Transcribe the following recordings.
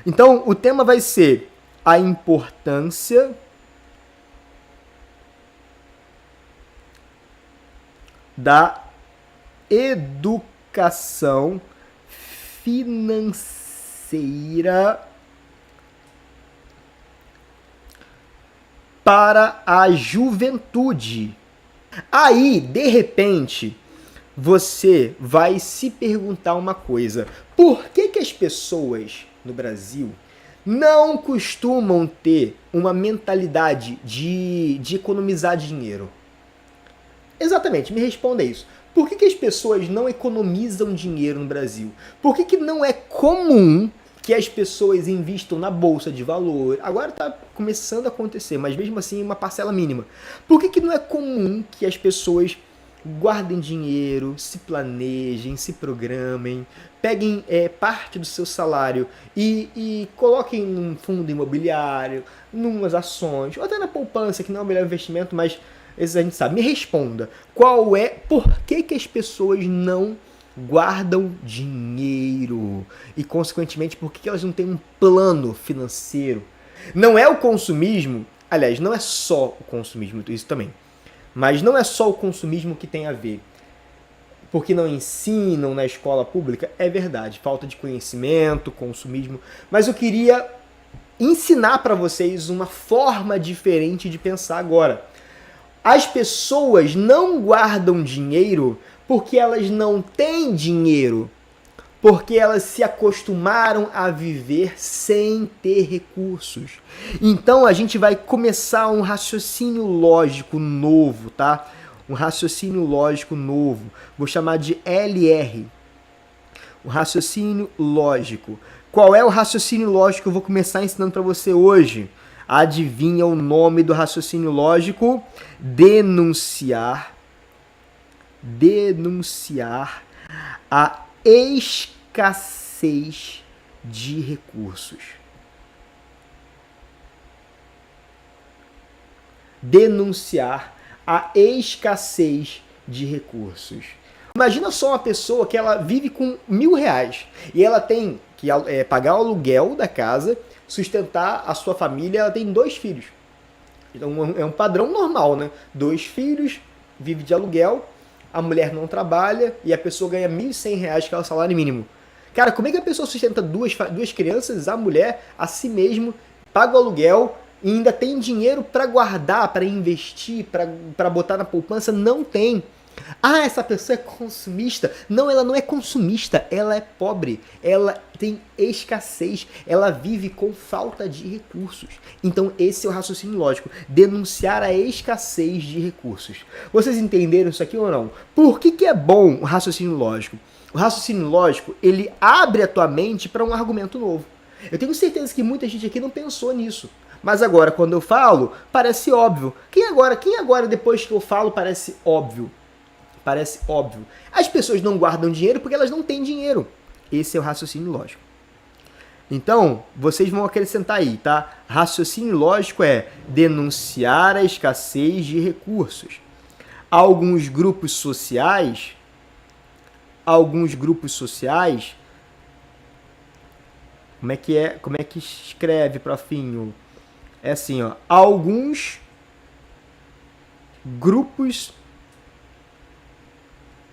Então, o tema vai ser a importância da educação financeira para a juventude. Aí, de repente, você vai se perguntar uma coisa: por que as pessoas no Brasil não costumam ter uma mentalidade de economizar dinheiro? Exatamente, me responda isso. Por que as pessoas não economizam dinheiro no Brasil? Por que não é comum que as pessoas investam na bolsa de valor? Agora está começando a acontecer, mas mesmo assim uma parcela mínima. Por que não é comum que as pessoas guardem dinheiro, se planejem, se programem, peguem parte do seu salário e coloquem num fundo imobiliário, numas ações, ou até na poupança, que não é o melhor investimento, mas esse a gente sabe. Me responda, por que as pessoas não guardam dinheiro? E, consequentemente, por que elas não têm um plano financeiro? Não é o consumismo, aliás, não é só o consumismo, isso também. Mas não é só o consumismo que tem a ver. Porque não ensinam na escola pública, é verdade. Falta de conhecimento, consumismo. Mas eu queria ensinar para vocês uma forma diferente de pensar agora. As pessoas não guardam dinheiro porque elas não têm dinheiro, porque elas se acostumaram a viver sem ter recursos. Então a gente vai começar um raciocínio lógico novo, tá? Um raciocínio lógico novo. Vou chamar de LR. O raciocínio lógico. Qual é o raciocínio lógico que eu vou começar ensinando para você hoje? Adivinha o nome do raciocínio lógico? Denunciar a escassez de recursos. Denunciar a escassez de recursos. Imagina só uma pessoa que ela vive com R$1.000 e ela tem que pagar o aluguel da casa, sustentar a sua família, ela tem 2 filhos. Então é um padrão normal, né? 2 filhos, vive de aluguel, a mulher não trabalha e a pessoa ganha R$1.100, que é o salário mínimo. Cara, como é que a pessoa sustenta duas crianças, a mulher, a si mesmo, paga o aluguel e ainda tem dinheiro para guardar, para investir, para botar na poupança? Não tem. Ah, essa pessoa é consumista. Não, ela não é consumista, ela é pobre, ela tem escassez, ela vive com falta de recursos. Então esse é o raciocínio lógico, denunciar a escassez de recursos. Vocês entenderam isso aqui ou não? Por que é bom o raciocínio lógico? O raciocínio lógico, ele abre a tua mente para um argumento novo. Eu tenho certeza que muita gente aqui não pensou nisso. Mas agora, quando eu falo, parece óbvio. Quem agora, depois que eu falo, parece óbvio? Parece óbvio. As pessoas não guardam dinheiro porque elas não têm dinheiro. Esse é o raciocínio lógico. Então, vocês vão acrescentar aí, tá? Raciocínio lógico é denunciar a escassez de recursos. Alguns grupos sociais, como é que escreve, profinho? É assim, ó, alguns grupos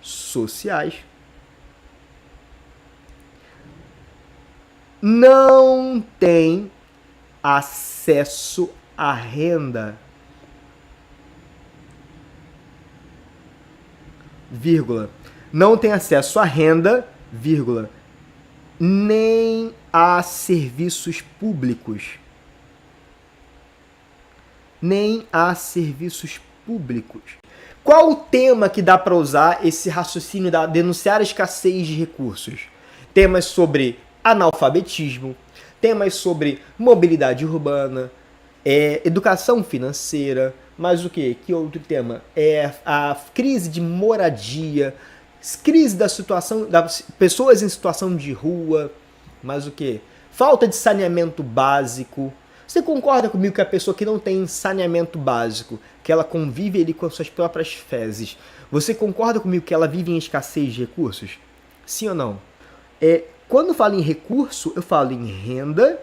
sociais não têm acesso à renda, vírgula, não tem acesso à renda, vírgula, nem a serviços públicos. Nem a serviços públicos. Qual o tema que dá para usar esse raciocínio da denunciar a escassez de recursos? Temas sobre analfabetismo, temas sobre mobilidade urbana, educação financeira, mas o que? Que outro tema? A crise de moradia, crise da situação das pessoas em situação de rua, mas o que? Falta de saneamento básico. Você concorda comigo que a pessoa que não tem saneamento básico, que ela convive ali com as suas próprias fezes, você concorda comigo que ela vive em escassez de recursos? Sim ou não? quando falo em recurso, eu falo em renda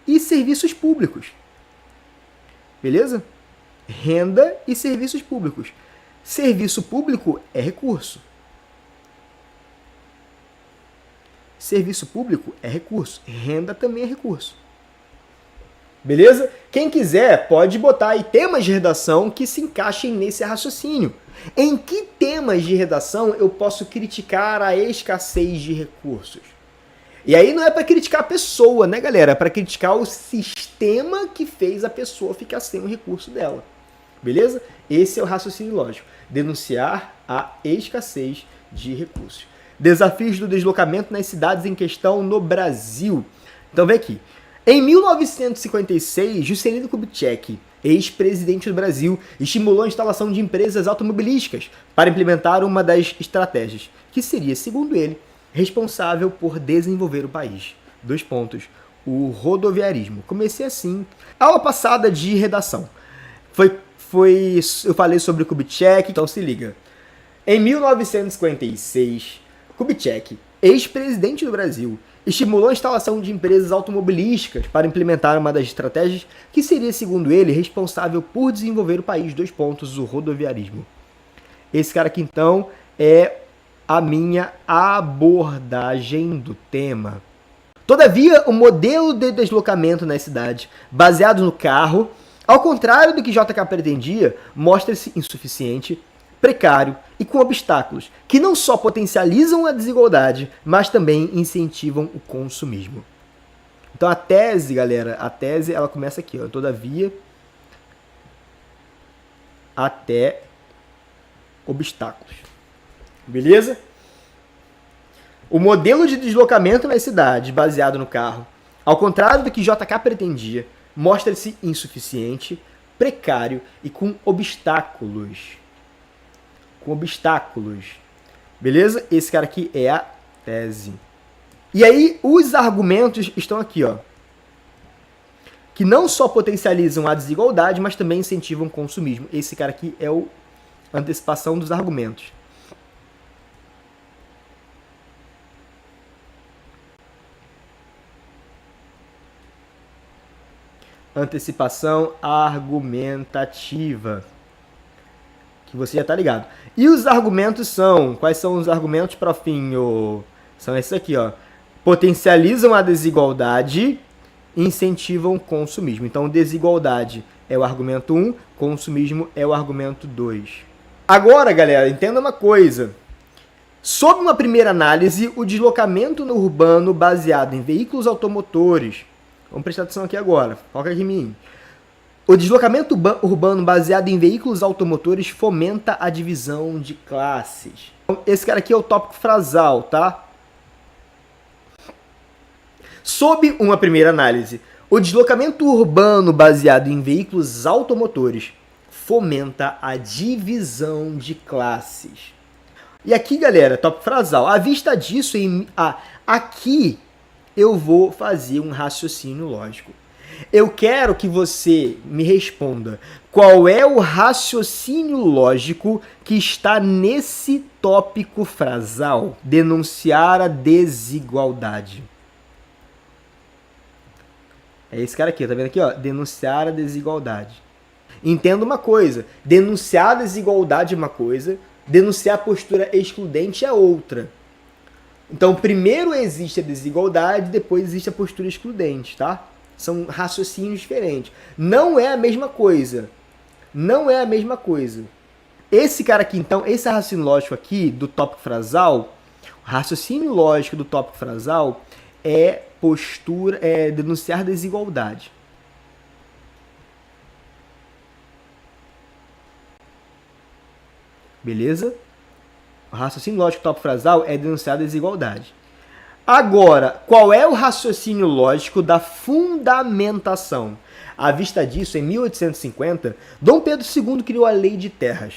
e serviços públicos. Beleza? Renda e serviços públicos. Serviço público é recurso. Serviço público é recurso. Renda também é recurso. Beleza? Quem quiser pode botar aí temas de redação que se encaixem nesse raciocínio. Em que temas de redação eu posso criticar a escassez de recursos? E aí não é para criticar a pessoa, né, galera? É para criticar o sistema que fez a pessoa ficar sem o recurso dela. Beleza? Esse é o raciocínio lógico. Denunciar a escassez de recursos. Desafios do deslocamento nas cidades em questão no Brasil. Então vem aqui. Em 1956, Juscelino Kubitschek, ex-presidente do Brasil, estimulou a instalação de empresas automobilísticas para implementar uma das estratégias, que seria, segundo ele, responsável por desenvolver o país. 2 pontos. O rodoviarismo. Comecei assim. Aula passada de redação. Eu falei sobre Kubitschek, então se liga. Em 1956, Kubitschek, ex-presidente do Brasil, estimulou a instalação de empresas automobilísticas para implementar uma das estratégias que seria, segundo ele, responsável por desenvolver o país. 2 pontos, o rodoviarismo. Esse cara aqui, então, é a minha abordagem do tema. Todavia, o modelo de deslocamento nas cidades, baseado no carro, ao contrário do que JK pretendia, mostra-se insuficiente, precário e com obstáculos que não só potencializam a desigualdade, mas também incentivam o consumismo. Então a tese, galera, ela começa aqui, ó, todavia, até obstáculos. Beleza? O modelo de deslocamento nas cidades, baseado no carro, ao contrário do que JK pretendia, mostra-se insuficiente, precário e com obstáculos. Beleza? Esse cara aqui é a tese. E aí, os argumentos estão aqui, ó. Que não só potencializam a desigualdade, mas também incentivam o consumismo. Esse cara aqui é a antecipação dos argumentos. Antecipação argumentativa. Que você já tá ligado. E os argumentos são... Quais são os argumentos, profinho? São esses aqui, ó. Potencializam a desigualdade e incentivam o consumismo. Então, desigualdade é o argumento 1, consumismo é o argumento 2. Agora, galera, entenda uma coisa. Sob uma primeira análise, o deslocamento no urbano baseado em veículos automotores... Vamos prestar atenção aqui agora. Foca aqui em mim. O deslocamento urbano baseado em veículos automotores fomenta a divisão de classes. Esse cara aqui é o tópico frasal, tá? Sob uma primeira análise, o deslocamento urbano baseado em veículos automotores fomenta a divisão de classes. E aqui, galera, tópico frasal. À vista disso, aqui eu vou fazer um raciocínio lógico. Eu quero que você me responda qual é o raciocínio lógico que está nesse tópico frasal, denunciar a desigualdade. É esse cara aqui, tá vendo aqui, ó? Denunciar a desigualdade. Entenda uma coisa, denunciar a desigualdade é uma coisa, denunciar a postura excludente é outra. Então, primeiro existe a desigualdade, depois existe a postura excludente, tá? São raciocínios diferentes. Não é a mesma coisa. Não é a mesma coisa. Esse cara aqui, então, esse raciocínio lógico aqui do tópico frasal, o raciocínio lógico do tópico frasal é denunciar desigualdade. Beleza? O raciocínio lógico do tópico frasal é denunciar desigualdade. Agora, qual é o raciocínio lógico da fundamentação? À vista disso, em 1850, Dom Pedro II criou a Lei de Terras,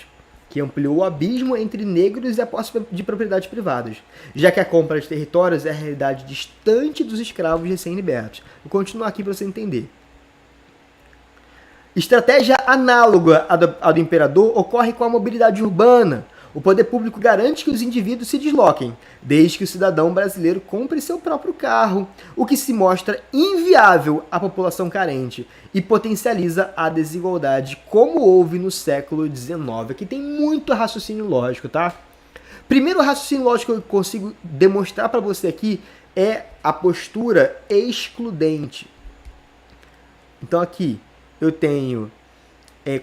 que ampliou o abismo entre negros e a posse de propriedades privadas, já que a compra de territórios é a realidade distante dos escravos recém-libertos. Vou continuar aqui para você entender. Estratégia análoga à do imperador ocorre com a mobilidade urbana. O poder público garante que os indivíduos se desloquem, desde que o cidadão brasileiro compre seu próprio carro, o que se mostra inviável à população carente e potencializa a desigualdade, como houve no século XIX. Aqui tem muito raciocínio lógico, tá? Primeiro raciocínio lógico que eu consigo demonstrar para você aqui é a postura excludente. Então aqui eu tenho,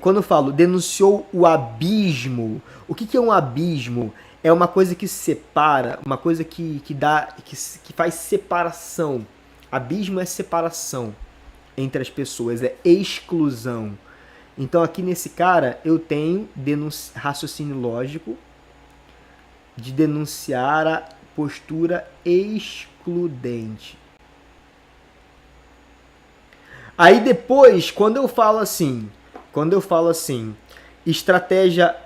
quando eu falo denunciou o abismo, o que é um abismo? É uma coisa que separa, uma coisa que faz separação. Abismo é separação entre as pessoas, é exclusão. Então aqui nesse cara eu tenho raciocínio lógico de denunciar a postura excludente. Aí depois, quando eu falo assim, estratégia,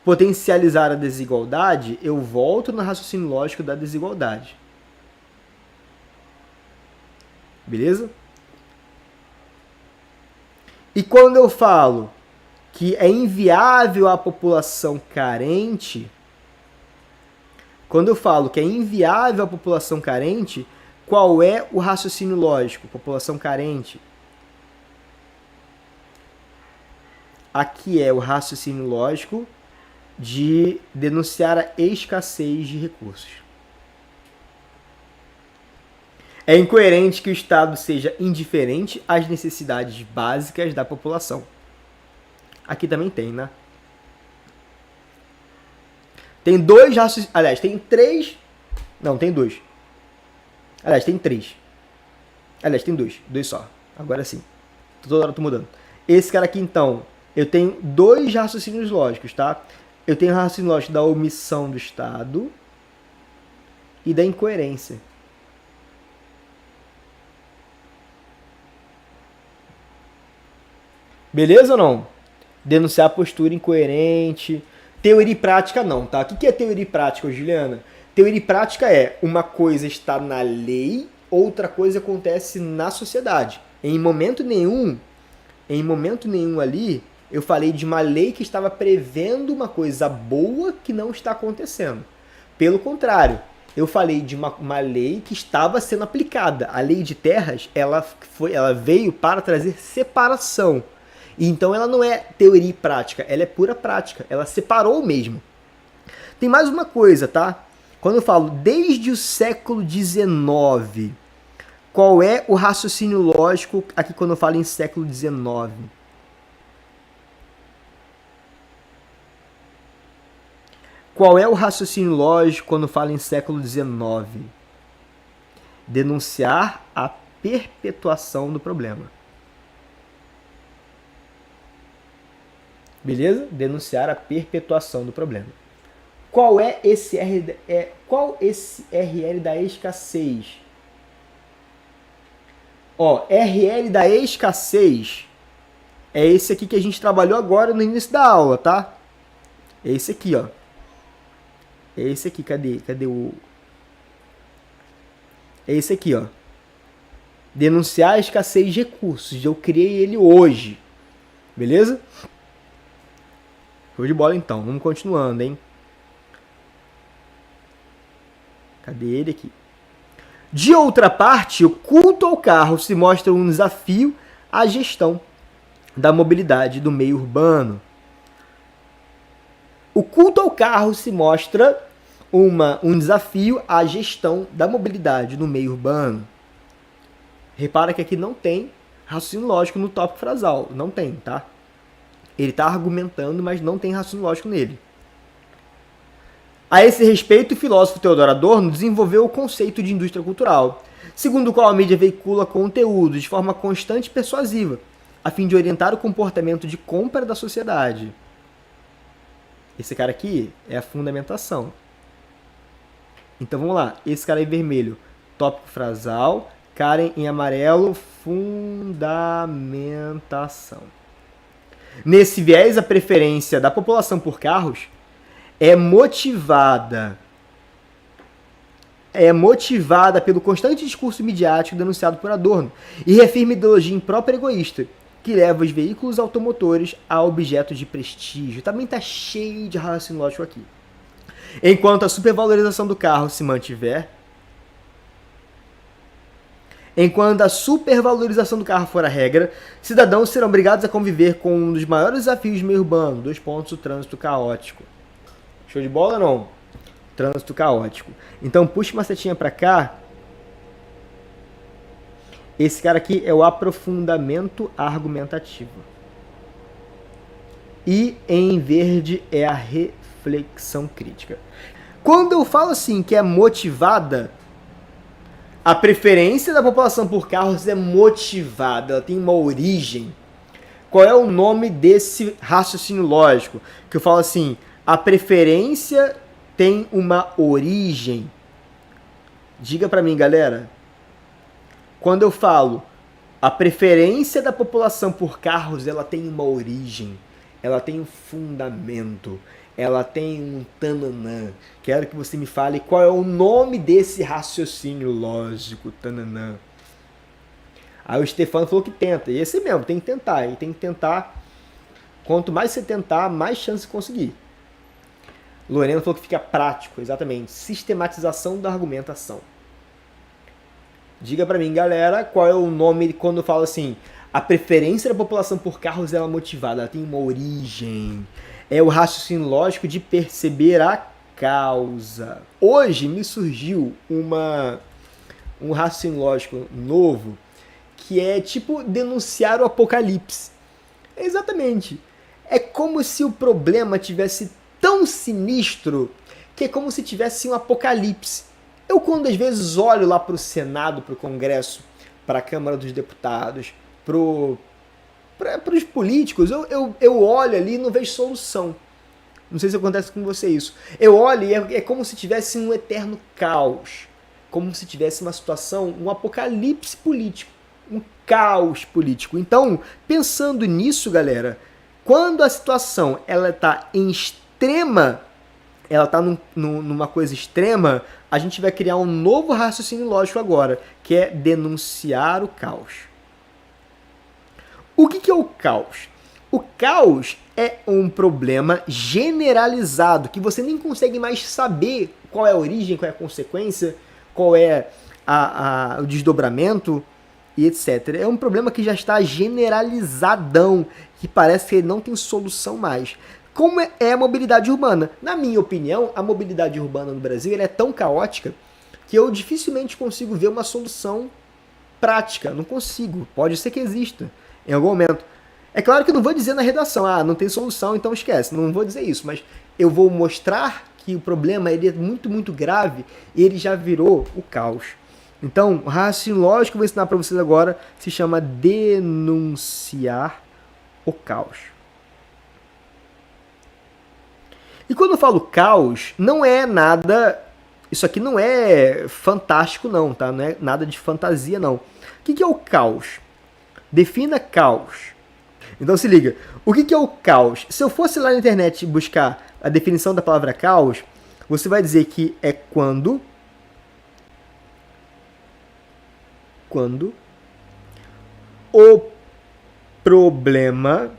potencializar a desigualdade, eu volto no raciocínio lógico da desigualdade. Beleza? E quando eu falo que é inviável à população carente, qual é o raciocínio lógico? População carente. Aqui é o raciocínio lógico de denunciar a escassez de recursos. É incoerente que o Estado seja indiferente às necessidades básicas da população. Aqui também tem, né? Tem dois raciocínios. Aliás, tem três. Não, tem dois. Aliás, tem três. Aliás, tem dois. Dois só. Agora sim. Toda hora eu tô mudando. Esse cara aqui, então, eu tenho dois raciocínios lógicos, tá? Eu tenho o raciocínio lógico da omissão do Estado e da incoerência. Beleza ou não? Denunciar a postura incoerente. Teoria e prática não, tá? O que é teoria e prática, Juliana? Teoria e prática é uma coisa está na lei, outra coisa acontece na sociedade. Em momento nenhum ali, eu falei de uma lei que estava prevendo uma coisa boa que não está acontecendo. Pelo contrário, eu falei de uma lei que estava sendo aplicada. A lei de terras, ela veio para trazer separação. Então ela não é teoria e prática, ela é pura prática. Ela separou mesmo. Tem mais uma coisa, tá? Quando eu falo desde o século XIX, qual é o raciocínio lógico aqui quando eu falo em século XIX? Qual é o raciocínio lógico quando eu falo em século XIX? Denunciar a perpetuação do problema. Beleza? Denunciar a perpetuação do problema. Qual é esse RL da escassez? RL da escassez é esse aqui que a gente trabalhou agora no início da aula, tá? É esse aqui, ó. É esse aqui, cadê o... É esse aqui, ó. Denunciar a escassez de recursos. Eu criei ele hoje. Beleza? Show de bola, então. Vamos continuando, hein? Cadê ele aqui? De outra parte, o culto ao carro se mostra um desafio à gestão da mobilidade do meio urbano. O culto ao carro se mostra um desafio à gestão da mobilidade no meio urbano. Repara que aqui não tem raciocínio lógico no tópico frasal. Não tem, tá? Ele está argumentando, mas não tem raciocínio lógico nele. A esse respeito, o filósofo Theodor Adorno desenvolveu o conceito de indústria cultural, segundo o qual a mídia veicula conteúdo de forma constante e persuasiva, a fim de orientar o comportamento de compra da sociedade. Esse cara aqui é a fundamentação. Então vamos lá, esse cara em vermelho, tópico frasal, cara em amarelo, fundamentação. Nesse viés, a preferência da população por carros é motivada pelo constante discurso midiático denunciado por Adorno e reafirma ideologia imprópria e egoísta, que leva os veículos automotores a objetos de prestígio. Também está cheio de raciocínio lógico aqui. Enquanto a supervalorização do carro se mantiver, enquanto a supervalorização do carro for a regra, cidadãos serão obrigados a conviver com um dos maiores desafios do meio urbano. 2 pontos, o trânsito caótico. Show de bola ou não? Trânsito caótico. Então puxa uma setinha para cá. Esse cara aqui é o aprofundamento argumentativo. E em verde é a reflexão crítica. Quando eu falo assim que é motivada, a preferência da população por carros é motivada, ela tem uma origem. Qual é o nome desse raciocínio lógico? Que eu falo assim, a preferência tem uma origem. Diga pra mim, galera. Quando eu falo a preferência da população por carros, ela tem uma origem, ela tem um fundamento, ela tem um tananã. Quero que você me fale qual é o nome desse raciocínio lógico, tananã. Aí o Stefano falou que tenta, e esse mesmo, tem que tentar, e tem que tentar. Quanto mais você tentar, mais chance de conseguir. Lorena falou que fica prático, exatamente, sistematização da argumentação. Diga pra mim, galera, qual é o nome quando eu falo assim, a preferência da população por carros é motivada, ela tem uma origem. É o raciocínio lógico de perceber a causa. Hoje me surgiu um raciocínio lógico novo, que é tipo denunciar o apocalipse. Exatamente. É como se o problema tivesse tão sinistro que é como se tivesse um apocalipse. Eu, quando às vezes olho lá para o Senado, para o Congresso, para a Câmara dos Deputados, para os políticos, eu olho ali e não vejo solução. Não sei se acontece com você isso. Eu olho e é como se tivesse um eterno caos. Como se tivesse uma situação, um apocalipse político. Um caos político. Então, pensando nisso, galera, quando a situação ela está em extrema, ela está numa coisa extrema, a gente vai criar um novo raciocínio lógico agora, que é denunciar o caos. O que é o caos? O caos é um problema generalizado, que você nem consegue mais saber qual é a origem, qual é a consequência, qual é o desdobramento e etc. É um problema que já está generalizadão, que parece que ele não tem solução mais. Como é a mobilidade urbana? Na minha opinião, a mobilidade urbana no Brasil ela é tão caótica que eu dificilmente consigo ver uma solução prática. Não consigo. Pode ser que exista em algum momento. É claro que eu não vou dizer na redação, não tem solução, então esquece. Não vou dizer isso, mas eu vou mostrar que o problema ele é muito, muito grave e ele já virou o caos. Então, o raciocínio lógico que eu vou ensinar para vocês agora se chama denunciar o caos. E quando eu falo caos, não é nada... Isso aqui não é fantástico não, tá? Não é nada de fantasia não. O que é o caos? Defina caos. Então se liga, o que é o caos? Se eu fosse lá na internet buscar a definição da palavra caos, você vai dizer que é quando o problema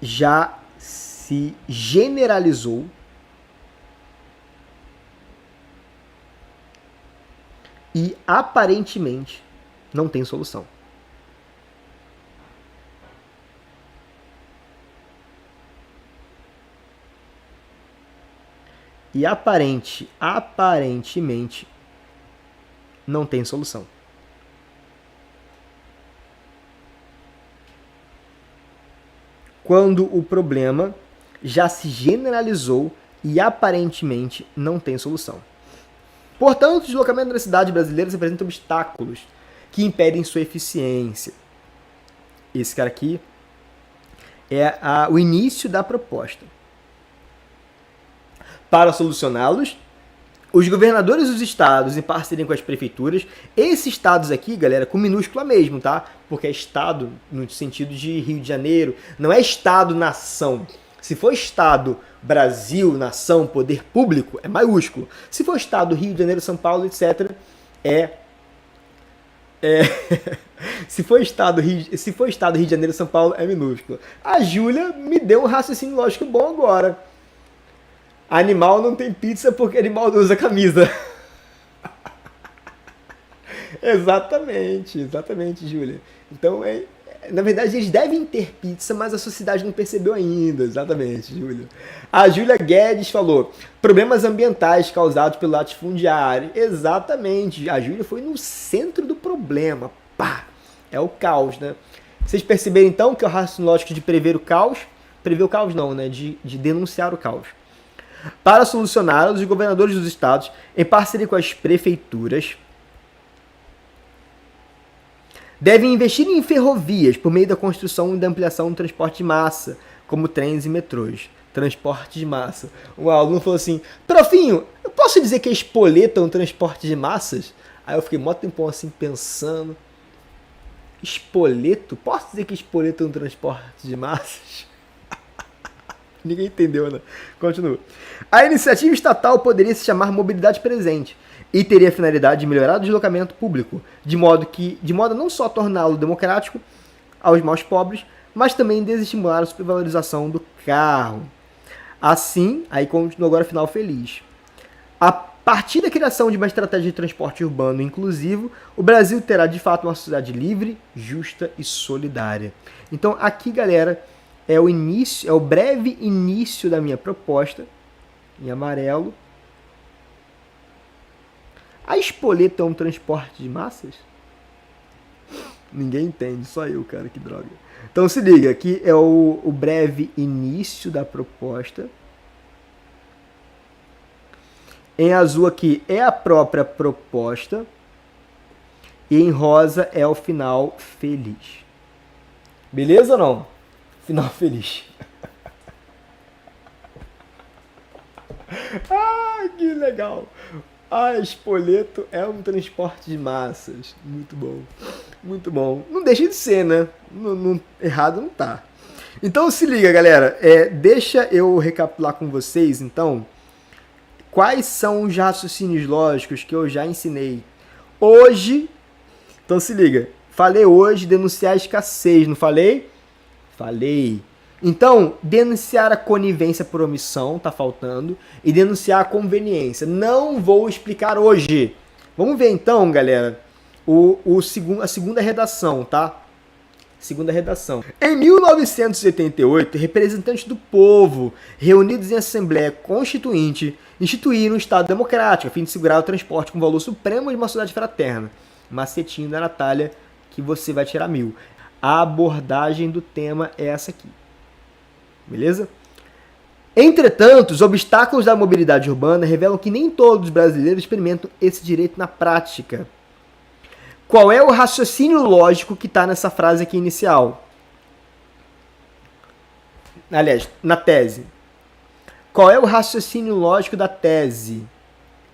já se generalizou e aparentemente não tem solução. E aparentemente não tem solução. Quando o problema já se generalizou e aparentemente não tem solução. Portanto, o deslocamento das cidades brasileiras apresenta obstáculos que impedem sua eficiência. Esse cara aqui é o início da proposta. Para solucioná-los, os governadores dos estados, em parceria com as prefeituras, esses estados aqui, galera, com minúscula mesmo, tá? Porque é estado no sentido de Rio de Janeiro, não é estado-nação. Se for estado, Brasil, nação, poder público, é maiúsculo. Se for estado, Rio de Janeiro, São Paulo, etc., é É, se for estado Rio de Janeiro, São Paulo é minúsculo. A Júlia me deu um raciocínio lógico bom agora. Animal não tem pizza porque animal não usa camisa. Exatamente, Júlia. Então, na verdade, eles devem ter pizza, mas a sociedade não percebeu ainda. Exatamente, Júlia. A Júlia Guedes falou: problemas ambientais causados pelo latifundiário. Exatamente. A Júlia foi no centro do problema. Pá! É o caos, né? Vocês perceberam então que é o raciocínio lógico de prever o caos? Prever o caos não, né? De denunciar o caos. Para solucionar, os governadores dos estados, em parceria com as prefeituras, devem investir em ferrovias por meio da construção e da ampliação do transporte de massa, como trens e metrôs. Transporte de massa. Um aluno falou assim: profinho, eu posso dizer que a espoleta é um transporte de massas? Aí eu fiquei mó tempão assim pensando. Espoleto? Posso dizer que espoleto é um transporte de massas? Ninguém entendeu, né? Continua. A iniciativa estatal poderia se chamar Mobilidade Presente e teria a finalidade de melhorar o deslocamento público, de modo a não só torná-lo democrático aos mais pobres, mas também desestimular a supervalorização do carro. Assim, aí continua agora final feliz. A partir da criação de uma estratégia de transporte urbano inclusivo, o Brasil terá de fato uma sociedade livre, justa e solidária. Então aqui, galera, é o início, é o breve início da minha proposta, em amarelo. A espoleta é um transporte de massas? Ninguém entende, só eu, cara, que droga. Então se liga, aqui é o breve início da proposta. Em azul aqui é a própria proposta. E em rosa é o final feliz. Beleza ou não? Final feliz. Ah, que legal. Ah, espoleto é um transporte de massas. Muito bom. Muito bom. Não deixa de ser, né? Errado não tá. Então se liga, galera. Deixa eu recapitular com vocês, então, quais são os raciocínios lógicos que eu já ensinei hoje. Então se liga. Falei hoje denunciar a escassez, não falei? Falei. Então, denunciar a conivência por omissão, tá faltando, e denunciar a conveniência. Não vou explicar hoje. Vamos ver então, galera, a segunda redação, tá? Segunda redação. Em 1988, representantes do povo, reunidos em Assembleia Constituinte, instituíram um Estado democrático, a fim de segurar o transporte com valor supremo de uma sociedade fraterna. Macetinho da Natália, que você vai tirar 1000. A abordagem do tema é essa aqui. Beleza? Entretanto, os obstáculos da mobilidade urbana revelam que nem todos os brasileiros experimentam esse direito na prática. Qual é o raciocínio lógico que está nessa frase aqui inicial? Aliás, na tese. Qual é o raciocínio lógico da tese?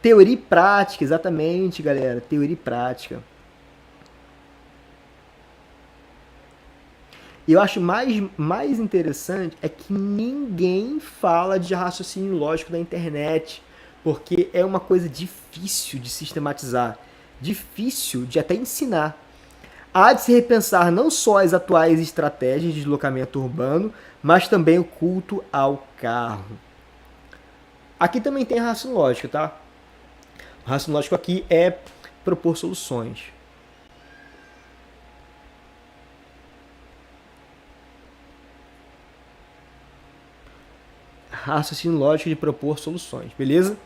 Teoria e prática, exatamente, galera. Teoria e prática. E eu acho mais interessante é que ninguém fala de raciocínio lógico na internet, porque é uma coisa difícil de sistematizar, difícil de até ensinar. Há de se repensar não só as atuais estratégias de deslocamento urbano, mas também o culto ao carro. Aqui também tem raciocínio lógico, tá? O raciocínio lógico aqui é propor soluções. Raciocínio lógico de propor soluções, beleza?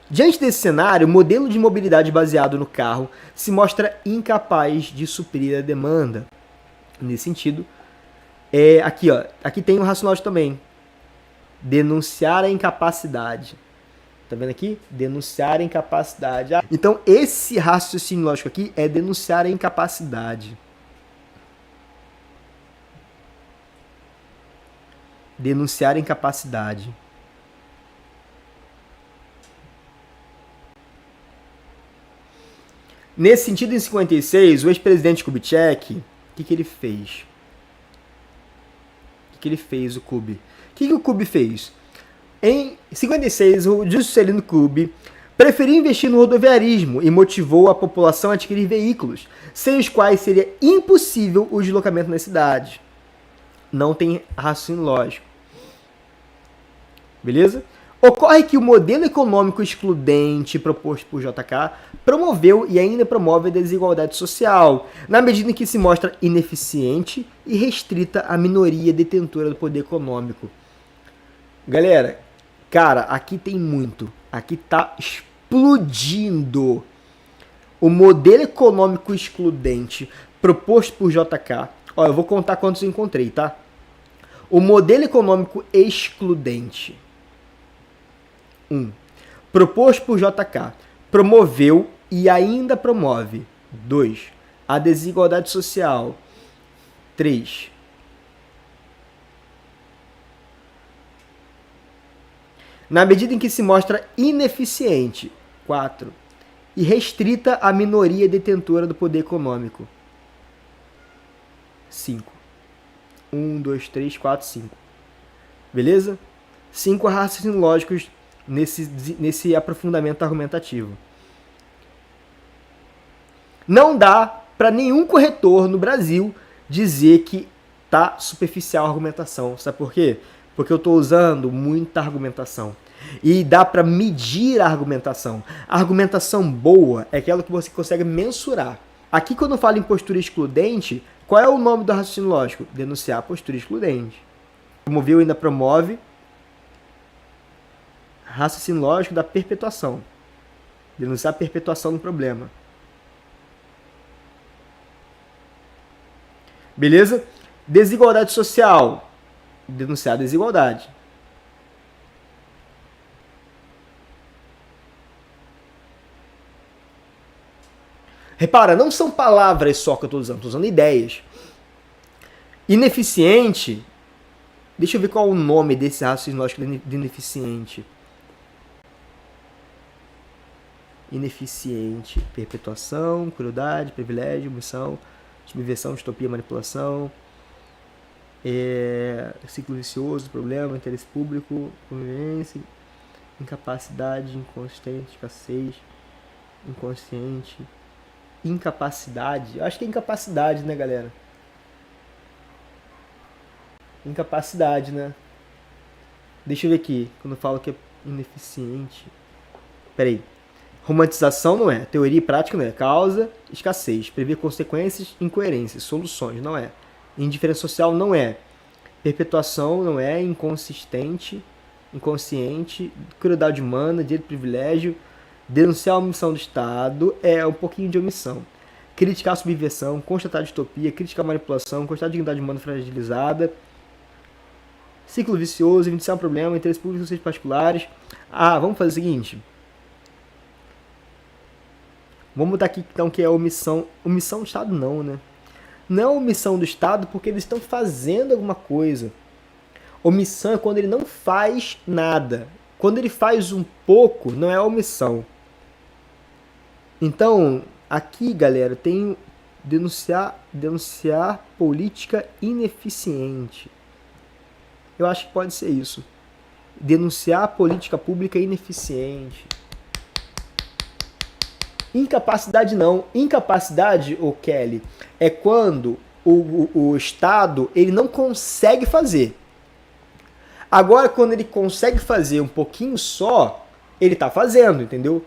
Diante desse cenário, o modelo de mobilidade baseado no carro se mostra incapaz de suprir a demanda. Nesse sentido, aqui tem um raciocínio lógico também. Denunciar a incapacidade. Tá vendo aqui? Denunciar a incapacidade. Então, esse raciocínio lógico aqui é denunciar a incapacidade. Denunciar a incapacidade. Nesse sentido, em 56, o ex-presidente Kubitschek, o que ele fez? O que ele fez, o Kubi? O que o Kubi fez? Em 56, o Juscelino Kubitschek Preferiu investir no rodoviarismo e motivou a população a adquirir veículos, sem os quais seria impossível o deslocamento nas cidades. Não tem raciocínio lógico. Beleza? Ocorre que o modelo econômico excludente proposto por JK promoveu e ainda promove a desigualdade social, na medida em que se mostra ineficiente e restrita à minoria detentora do poder econômico. Galera, cara, aqui tem muito. Aqui tá explodindo. O modelo econômico excludente proposto por JK. Ó, eu vou contar quantos eu encontrei, tá? O modelo econômico excludente. 1. Proposto por JK. Promoveu e ainda promove. 2. A desigualdade social. 3. Na medida em que se mostra ineficiente. 4. E restrita à minoria detentora do poder econômico. 5. 1, 2, 3, 4, 5. Beleza? 5 raciocínios lógicos nesse aprofundamento argumentativo. Não dá para nenhum corretor no Brasil dizer que tá superficial a argumentação. Sabe por quê? Porque eu estou usando muita argumentação. E dá para medir a argumentação. A argumentação boa é aquela que você consegue mensurar. Aqui, quando eu falo em postura excludente, qual é o nome do raciocínio lógico? Denunciar a postura excludente. Promoveu e ainda promove raciocínio lógico da perpetuação. Denunciar a perpetuação do problema. Beleza? Desigualdade social. Denunciar a desigualdade. Repara, não são palavras só que eu estou usando ideias. Ineficiente. Deixa eu ver qual é o nome desse raciocínio lógico de ineficiente. Ineficiente. Perpetuação, crueldade, privilégio, omissão, subversão, distopia, manipulação. Ciclo vicioso, problema, interesse público, convivência, incapacidade, inconsistente, escassez, inconsciente, incapacidade. Eu acho que é incapacidade, né, galera? Incapacidade, né? Deixa eu ver aqui, quando eu falo que é ineficiente. Peraí. Romantização não é. Teoria e prática não é. Causa, escassez. Prever consequências, incoerências. Soluções, não é. Indiferença social não é. Perpetuação não é. Inconsistente, inconsciente. Crueldade humana, direito de privilégio. Denunciar a omissão do Estado é um pouquinho de omissão. Criticar a subversão, constatar a distopia, criticar a manipulação, constatar a dignidade humana fragilizada. Ciclo vicioso, evidenciar um problema, interesse público, interesses particulares. Vamos fazer o seguinte. Vamos botar aqui então que é omissão. Omissão do Estado não, né? Não é omissão do Estado porque eles estão fazendo alguma coisa. Omissão é quando ele não faz nada. Quando ele faz um pouco, não é omissão. Então, aqui, galera, tem denunciar política ineficiente. Eu acho que pode ser isso. Denunciar política pública ineficiente. Incapacidade não. Incapacidade, Kelly, é quando o Estado ele não consegue fazer. Agora, quando ele consegue fazer um pouquinho só, ele está fazendo, entendeu?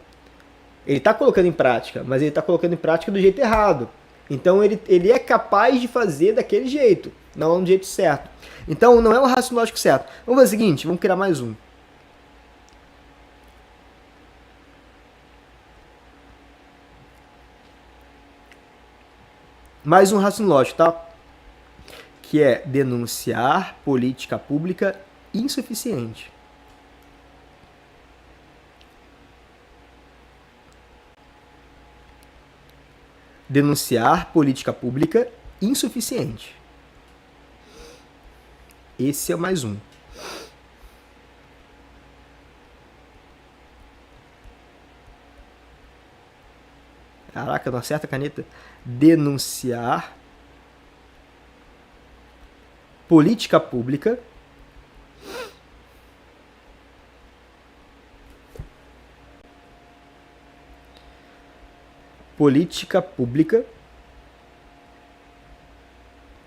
Ele está colocando em prática, mas ele está colocando em prática do jeito errado. Então, ele é capaz de fazer daquele jeito, não do jeito certo. Então, não é um raciocínio lógico certo. Vamos fazer o seguinte, vamos criar mais um. Mais um raciocínio lógico, tá? Que é denunciar política pública insuficiente. Denunciar política pública insuficiente. Esse é mais um. Caraca, não acerta a caneta. Denunciar política pública política pública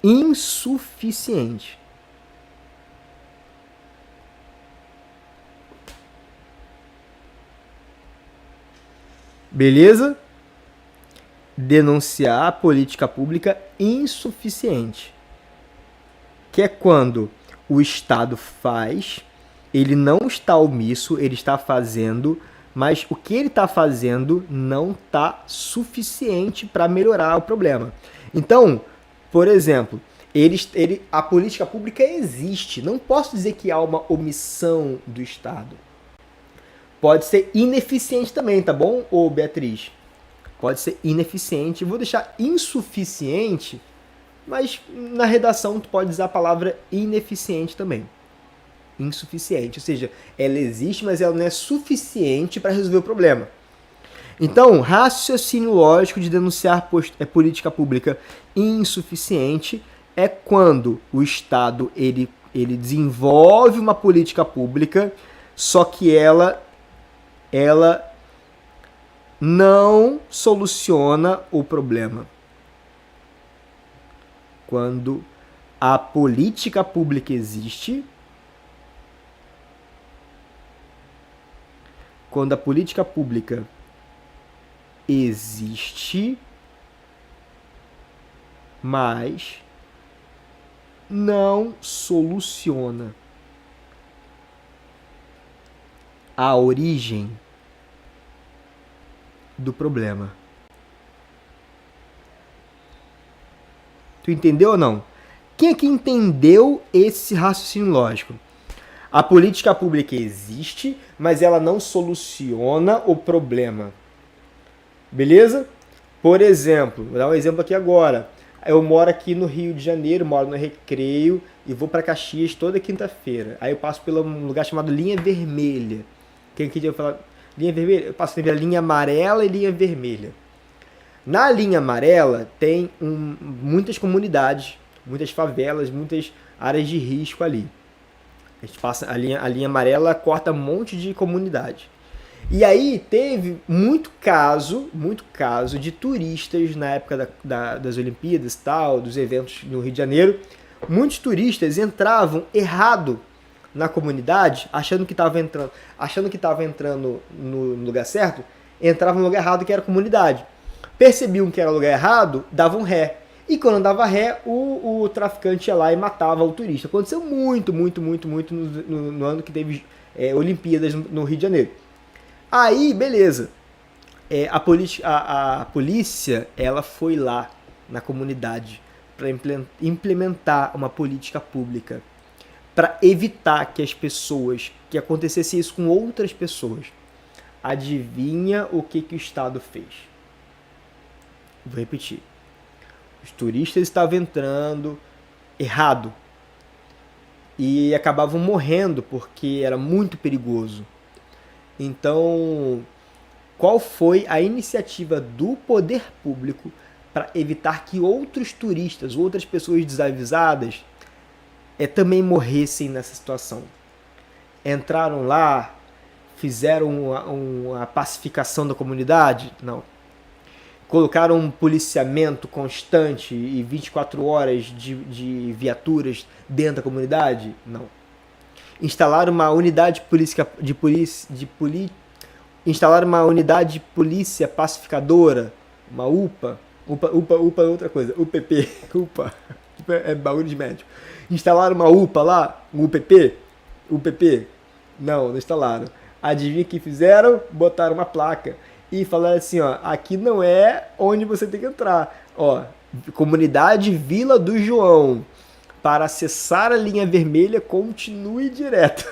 insuficiente. Beleza? Denunciar a política pública insuficiente. Que é quando o Estado faz, ele não está omisso, ele está fazendo, mas o que ele está fazendo não está suficiente para melhorar o problema. Então, por exemplo, a política pública existe. Não posso dizer que há uma omissão do Estado. Pode ser ineficiente também, tá bom, ô Beatriz? Pode ser ineficiente. Vou deixar insuficiente, mas na redação tu pode usar a palavra ineficiente também. Insuficiente, ou seja, ela existe, mas ela não é suficiente para resolver o problema. Então, raciocínio lógico de denunciar política pública insuficiente é quando o Estado ele desenvolve uma política pública, só que ela não soluciona o problema. Quando a política pública existe, quando a política pública existe, mas não soluciona a origem do problema. Tu entendeu ou não? Quem é que entendeu esse raciocínio lógico? A política pública existe, mas ela não soluciona o problema. Beleza? Por exemplo, vou dar um exemplo aqui agora. Eu moro aqui no Rio de Janeiro, moro no Recreio e vou para Caxias toda quinta-feira. Aí eu passo por um lugar chamado Linha Vermelha. Quem que eu falar? Linha vermelha? Eu passo pela linha amarela e linha vermelha. Na linha amarela tem muitas comunidades, muitas favelas, muitas áreas de risco ali. A gente passa a linha amarela corta um monte de comunidade. E aí teve muito caso de turistas na época das Olimpíadas, tal, dos eventos no Rio de Janeiro. Muitos turistas entravam errado na comunidade, achando que estava entrando no lugar certo, entravam no lugar errado, que era a comunidade. Percebiam que era o lugar errado, davam ré. E quando dava ré, o traficante ia lá e matava o turista. Aconteceu muito no ano que teve Olimpíadas no Rio de Janeiro. Aí, beleza. A polícia ela foi lá na comunidade para implementar uma política pública para evitar que acontecesse isso com outras pessoas. Adivinha o que o Estado fez? Vou repetir. Os turistas estavam entrando errado e acabavam morrendo porque era muito perigoso. Então, qual foi a iniciativa do poder público para evitar que outros turistas, outras pessoas desavisadas, também morressem nessa situação? Entraram lá, fizeram uma pacificação da comunidade? Não. Colocaram um policiamento constante e 24 horas de viaturas dentro da comunidade? Não. Instalaram uma unidade instalaram uma unidade de polícia pacificadora, uma UPA é outra coisa, UPP, UPA é bagulho de médico. Instalaram uma UPA lá, um UPP? Não instalaram. Adivinha o que fizeram? Botaram uma placa e falaram assim, ó, aqui não é onde você tem que entrar, ó, comunidade Vila do João. Para acessar a linha vermelha, continue direto.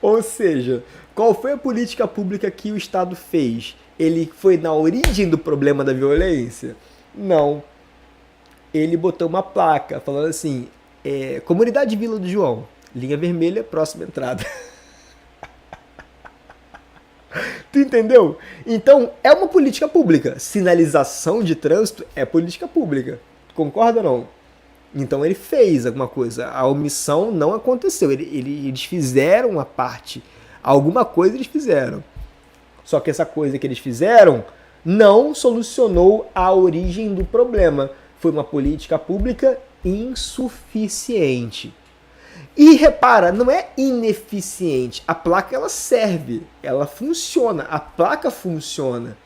Ou seja, qual foi a política pública que o Estado fez? Ele foi na origem do problema da violência? Não. Ele botou uma placa falando assim, comunidade Vila do João, linha vermelha, próxima entrada. Tu entendeu? Então, é uma política pública. Sinalização de trânsito é política pública. Concorda ou não? Então ele fez alguma coisa. A omissão não aconteceu. Eles fizeram a parte. Alguma coisa eles fizeram. Só que essa coisa que eles fizeram não solucionou a origem do problema. Foi uma política pública insuficiente. E repara, não é ineficiente. A placa ela serve, ela funciona, a placa funciona.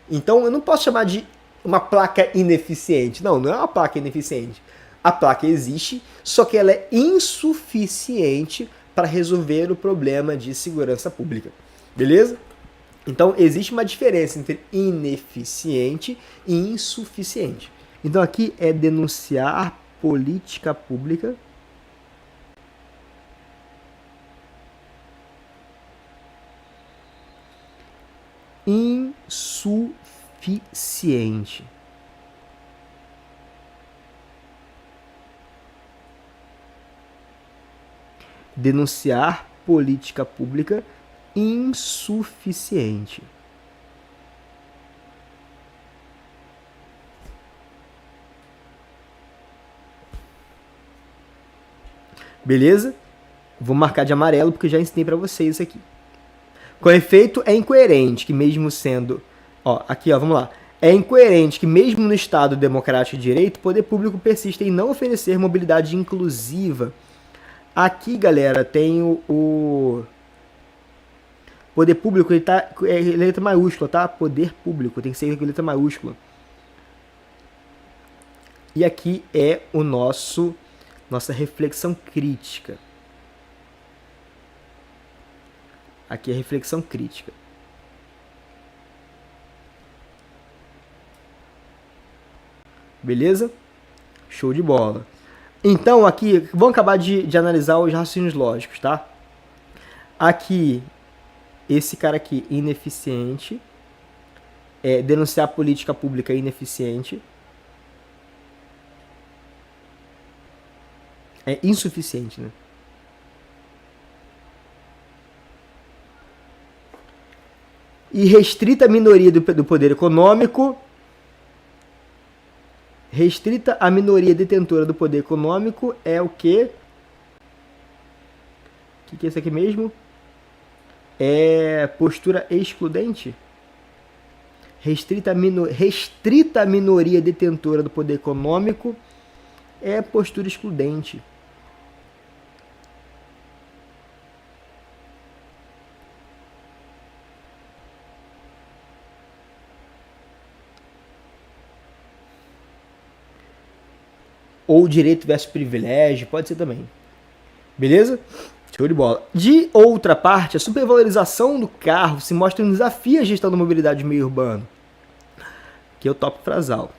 Então eu não posso chamar de uma placa ineficiente. Não, não é uma placa ineficiente. A placa existe, só que ela é insuficiente para resolver o problema de segurança pública. Beleza? Então existe uma diferença entre ineficiente e insuficiente. Então aqui é denunciar política pública insuficiente. Denunciar política pública insuficiente. Beleza? Vou marcar de amarelo porque já ensinei para vocês isso aqui. Com efeito, é incoerente que mesmo sendo... aqui, vamos lá. É incoerente que mesmo no Estado democrático de direito, o poder público persista em não oferecer mobilidade inclusiva. Aqui, galera, tem o poder público, ele tá é letra maiúscula, tá? Poder público, tem que ser letra maiúscula. E aqui é o nossa reflexão crítica. Aqui é a reflexão crítica. Beleza? Show de bola. Então, aqui, vamos acabar de analisar os raciocínios lógicos, tá? Aqui, esse cara aqui, ineficiente. Denunciar a política pública ineficiente. É insuficiente, né? E restrita a minoria do poder econômico. Restrita a minoria detentora do poder econômico é o quê? O que é isso aqui mesmo? É postura excludente? Restrita a minoria detentora do poder econômico é postura excludente. Ou direito versus privilégio, pode ser também. Beleza? Show de bola. De outra parte, a supervalorização do carro se mostra um desafio à gestão da mobilidade do meio urbano. Que é o tópico frasal.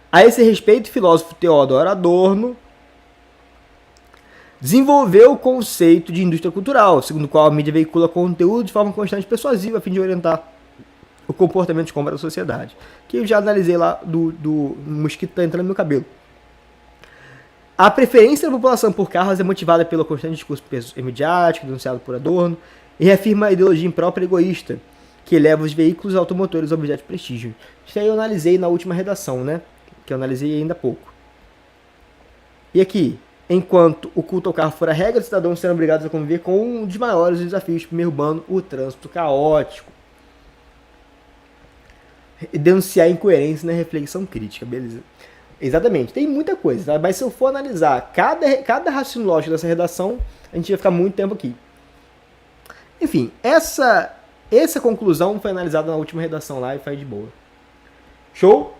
A esse respeito, o filósofo Theodor Adorno desenvolveu o conceito de indústria cultural, segundo o qual a mídia veicula conteúdo de forma constante e persuasiva a fim de orientar o comportamento de compra da sociedade. Que eu já analisei lá do mosquito que está entrando no meu cabelo. A preferência da população por carros é motivada pelo constante discurso midiático denunciado por Adorno e reafirma a ideologia imprópria e egoísta que eleva os veículos automotores a objetos de prestígio. Isso aí eu analisei na última redação, né? Que eu analisei ainda há pouco. E aqui, enquanto o culto ao carro for a regra, os cidadãos serão obrigados a conviver com um dos maiores desafios do meio urbano, o trânsito caótico. Denunciar incoerência na reflexão crítica, beleza? Exatamente, tem muita coisa, tá? Mas se eu for analisar cada raciocínio lógico dessa redação, a gente vai ficar muito tempo aqui. Enfim, essa conclusão foi analisada na última redação lá e faz de boa. Show?